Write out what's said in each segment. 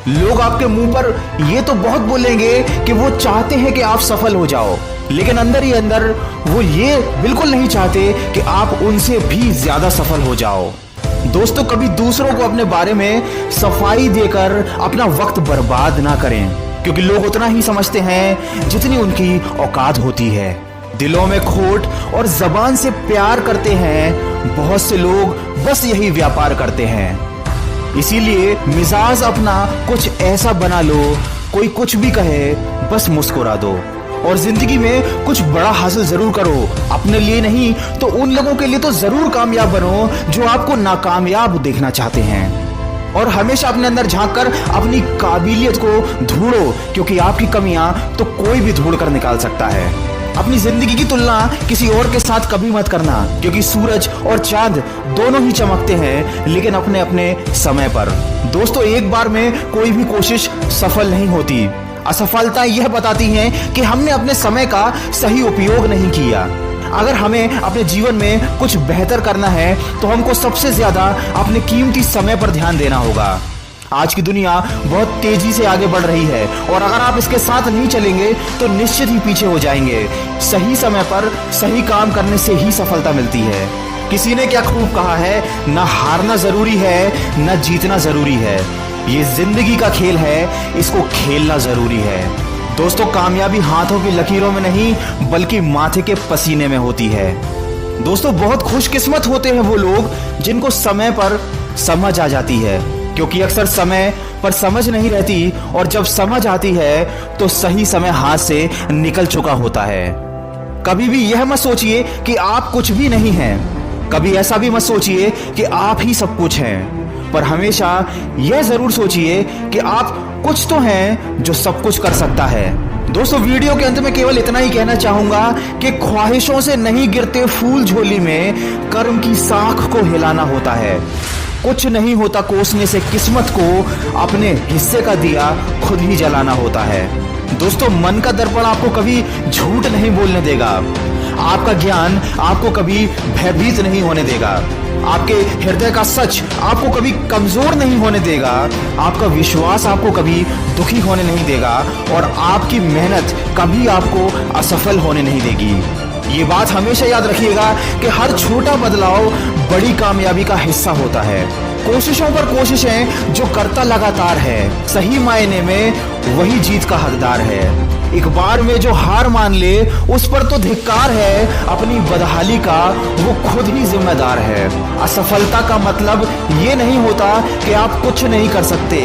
लोग आपके मुंह पर ये तो बहुत बोलेंगे कि वो चाहते हैं कि आप सफल हो जाओ, लेकिन अंदर ही अंदर वो ये बिल्कुल नहीं चाहते कि आप उनसे भी ज्यादा सफल हो जाओ। दोस्तों, कभी दूसरों को अपने बारे में सफाई देकर अपना वक्त बर्बाद ना करें, क्योंकि लोग उतना ही समझते हैं जितनी उनकी औकात होती है। दिलों में खोट और जबान से प्यार करते हैं बहुत से लोग, बस यही व्यापार करते हैं। इसीलिए मिजाज अपना कुछ ऐसा बना लो, कोई कुछ भी कहे बस मुस्कुरा दो, और जिंदगी में कुछ बड़ा हासिल जरूर करो। अपने लिए नहीं तो उन लोगों के लिए तो जरूर कामयाब बनो जो आपको नाकामयाब देखना चाहते हैं। और हमेशा अपने अंदर झांक कर अपनी काबिलियत को ढूंढो, क्योंकि आपकी कमियां तो कोई भी ढूंढ कर निकाल सकता है। अपनी जिंदगी की तुलना किसी और के साथ कभी मत करना, क्योंकि सूरज और चांद दोनों ही चमकते हैं, लेकिन अपने अपने समय पर। दोस्तों, एक बार में कोई भी कोशिश सफल नहीं होती। असफलता यह बताती हैं कि हमने अपने समय का सही उपयोग नहीं किया। अगर हमें अपने जीवन में कुछ बेहतर करना है तो हमको सबसे ज्यादा अपने कीमती समय पर ध्यान देना होगा। आज की दुनिया बहुत तेजी से आगे बढ़ रही है, और अगर आप इसके साथ नहीं चलेंगे तो निश्चित ही पीछे हो जाएंगे। सही समय पर सही काम करने से ही सफलता मिलती है। किसी ने क्या खूब कहा है, न हारना जरूरी है न जीतना जरूरी है, ये जिंदगी का खेल है, इसको खेलना जरूरी है। दोस्तों, कामयाबी हाथों की लकीरों में नहीं बल्कि माथे के पसीने में होती है। दोस्तों, बहुत खुशकिस्मत होते हैं वो लोग जिनको समय पर समझ आ जाती है, क्योंकि अक्सर समय पर समझ नहीं रहती, और जब समझ आती है तो सही समय हाथ से निकल चुका होता है। कभी भी यह मत सोचिए कि आप कुछ भी नहीं हैं, कभी ऐसा भी मत सोचिए कि आप ही सब कुछ हैं, पर हमेशा यह जरूर सोचिए कि आप कुछ तो हैं जो सब कुछ कर सकता है। दोस्तों, वीडियो के अंत में केवल इतना ही कहना चाहूंगा कि ख्वाहिशों से नहीं गिरते फूल झोली में, कर्म की साख को हिलाना होता है। कुछ नहीं होता कोसने से किस्मत को, अपने हिस्से का दिया खुद ही जलाना होता है। दोस्तों, मन का दर्पण आपको कभी झूठ नहीं बोलने देगा, आपका ज्ञान आपको कभी भयभीत नहीं होने देगा, आपके हृदय का सच आपको कभी कमजोर नहीं होने देगा, आपका विश्वास आपको कभी दुखी होने नहीं देगा, और आपकी मेहनत कभी आपको असफल होने नहीं देगी। ये बात हमेशा याद रखिएगा कि हर छोटा बदलाव बड़ी कामयाबी का हिस्सा होता है। कोशिशों पर कोशिशें जो करता लगातार है, सही मायने में वही जीत का हकदार है। एक बार में जो हार मान ले उस पर तो धिक्कार है, अपनी बदहाली का वो खुद ही जिम्मेदार है। असफलता का मतलब ये नहीं होता कि आप कुछ नहीं कर सकते,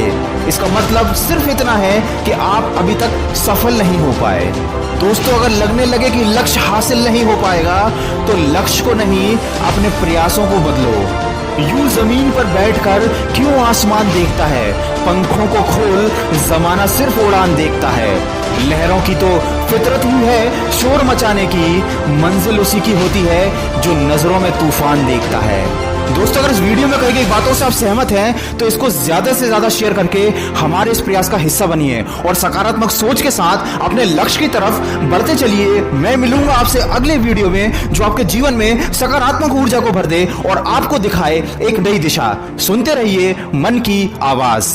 इसका मतलब सिर्फ इतना है कि आप अभी तक सफल नहीं हो पाए। दोस्तों, अगर लगने लगे कि लक्ष्य हासिल नहीं हो पाएगा तो लक्ष्य को नहीं अपने प्रयासों को बदलो। यूं जमीन पर बैठकर क्यों आसमान देखता है, पंखों को खोल जमाना सिर्फ उड़ान देखता है। लहरों की तो फितरत ही है शोर मचाने की, मंजिल उसी की होती है जो नजरों में तूफान देखता है। दोस्तों, अगर इस वीडियो में कही गई बातों से आप सहमत हैं तो इसको ज्यादा से ज्यादा शेयर करके हमारे इस प्रयास का हिस्सा बनिए, और सकारात्मक सोच के साथ अपने लक्ष्य की तरफ बढ़ते चलिए। मैं मिलूंगा आपसे अगले वीडियो में जो आपके जीवन में सकारात्मक ऊर्जा को भर दे और आपको दिखाए एक नई दिशा। सुनते रहिए मन की आवाज।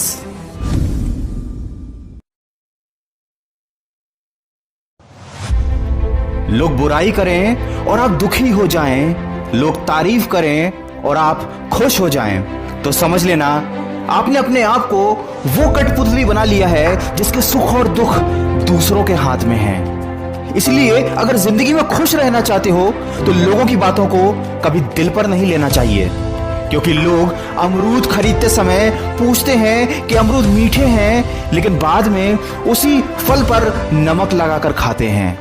लोग बुराई करें और आप दुखी हो जाएं, लोग तारीफ करें और आप खुश हो जाएं, तो समझ लेना आपने अपने आप को वो कठपुतली बना लिया है जिसके सुख और दुख दूसरों के हाथ में है। इसलिए अगर जिंदगी में खुश रहना चाहते हो तो लोगों की बातों को कभी दिल पर नहीं लेना चाहिए, क्योंकि लोग अमरूद खरीदते समय पूछते हैं कि अमरूद मीठे हैं, लेकिन बाद में उसी फल पर नमक लगाकर खाते हैं।